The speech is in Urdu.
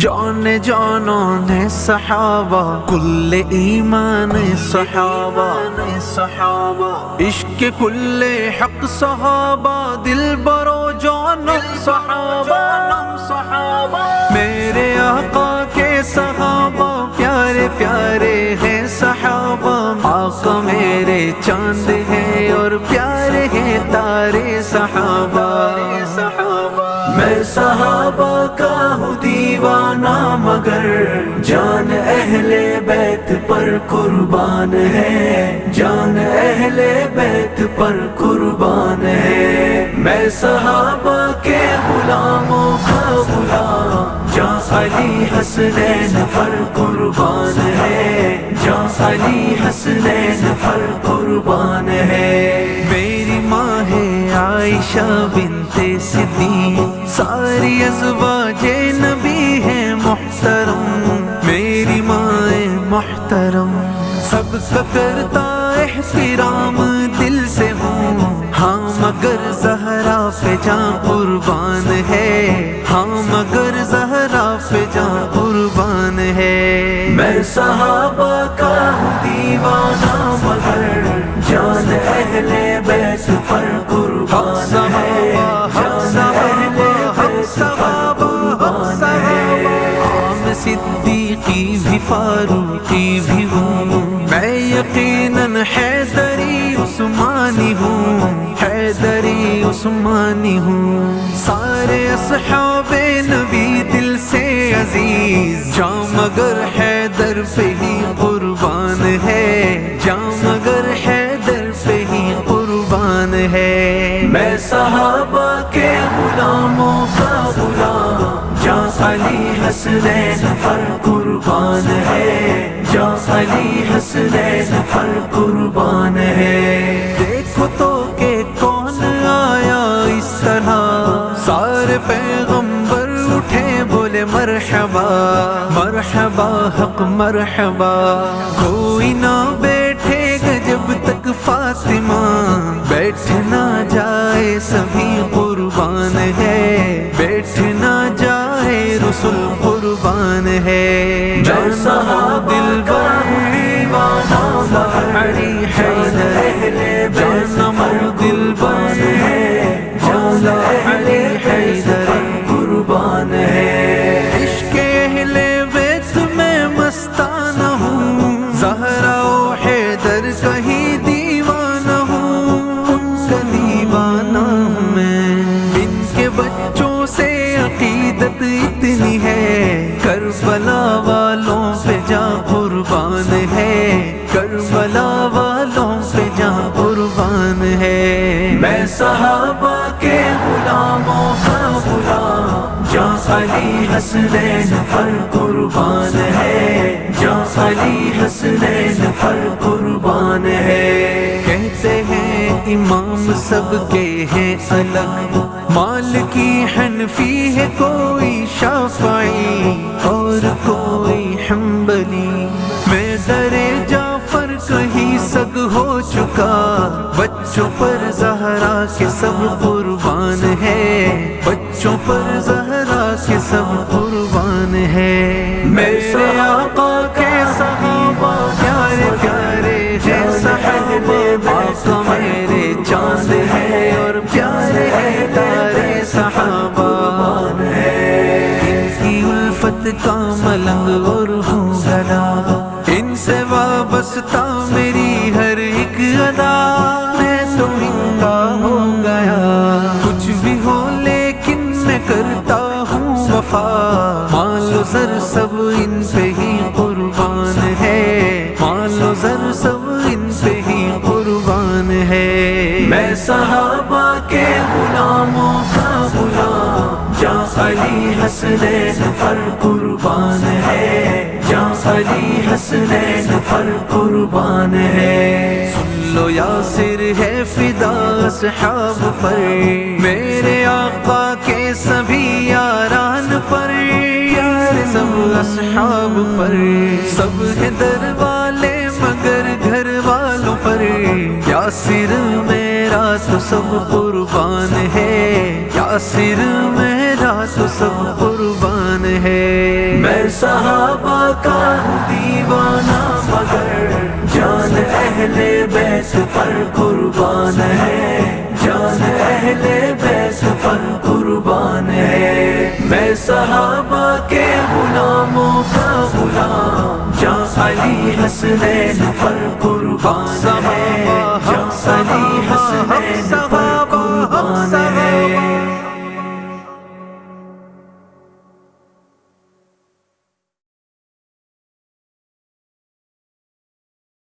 جان جانان صحابہ کل ایمان صحابہ عشق کل حق صحابہ دل برو جانم صحابہ میرے آقا کے صحابہ پیارے پیارے ہیں صحابہ آقا میرے چاند ہیں اور پیارے ہیں تارے صحابہ میں صحابہ کا ہوں دیوانہ مگر جان اہل بیت پر قربان ہے جان اہل بیت پر قربان ہے میں صحابہ کے غلاموں کا غلام جان علی حسنین پر قربان ہے جان علی حسنین پر قربان ہے میری ماں ہے عائشہ بنت صدیق ساری ازواج نبی ہے محترم میری ماں محترم سب کا کرتا احترام دل سے ہوں ہاں مگر زہرا پہ جاں قربان ہے ہاں مگر زہرا پہ جاں قربان ہے میں صحابہ کا ہوں دیوانہ مگر جان اہل بیت پر قربان ہے جان اہل بیت پر قربان ہے عام صدیقی بھی فاروقی بھی ہوں میں یقیناً حیدری عثمانی ہوں حیدری عثمانی ہوں سارے اصحاب نبی دل سے عزیز جاں مگر حیدر پہ ہی قربان ہے جاں مگر حیدر پہ ہی قربان ہے میں صحابہ کے غلاموں کا غلام جاں علی حسنین پر قربان ہے جاں علی حسنین پر قربان ہے دیکھو تو کہ کون آیا اس طرح سارے پیغمبر اٹھے بولے مرحبا مرحبا حق مرحبا کوئی نہ بیٹھے گا جب تک فاطمہ بیٹھ نہ جائے سبھی قربان ہے بیٹھ نہ جائے رسول قربان ہے جانا دل دیوانہ علی حیدر جانا دل بان ہے جانا علی حیدر قربان ہے عشق اہل بیت میں مستانہ ہوں زہرا و حیدر کا ہی دیوانہ ہوں ان کا دیوانہ ہوں میں ان کے بچوں سے عقیدت اتنی ہے کربلا والوں پہ جاں قربان ہے کربلا والوں پہ جاں قربان ہے میں صحابہ کے غلاموں کا غلام جاں علی حسنین پر قربان ہے جاں علی حسنین پر قربان ہے کہتے ہیں امام سب کے ہیں الگ مالکی حنفی ہے کوئی شافعی اور کوئی حنبلی میں در جعفر کہیں سگ ہو چکا بچوں پر زہرا کے سب قربان ہے بچوں پر زہرا کے سب قربان ہے میرے آقا کے صحابہ پیارے پیارے ہیں صحابہ آقا میرے چاند ہے اور پیارے ہیں تارے صحابہ ان کی الفت کا ملنگ اور ہوں گدا ان سے وابستہ میری ہر ایک ادا میں تو ان کا ہو گیا کچھ بھی ہو لیکن میں کرتا ہوں وفا مال و زر سب ان پہ ہی قربان ہے مال و زر سب ان پہ ہی قربان ہے میں صحابہ کے غلاموں کا غلام جاں علی حسنین پر قربان ہے جاں علی حسنین پر قربان ہے سن لو یاسر ہے فدا اصحاب پر میرے آقا کے سبھی یاران پر یار سب اصحاب پر سب ہے در والے مگر گھر والوں پر یاسر میرا تو سب قربان ہے یاسر میرا تو سب قربان ہے میں صحابہ کا ہوں دیوانہ مگر جان اہل بیت پر قربان ہے، جان اہل بیت پر قربان ہے۔ میں صحابہ کے غلاموں کا غلام، جان علی حسنین پر قربان ہے۔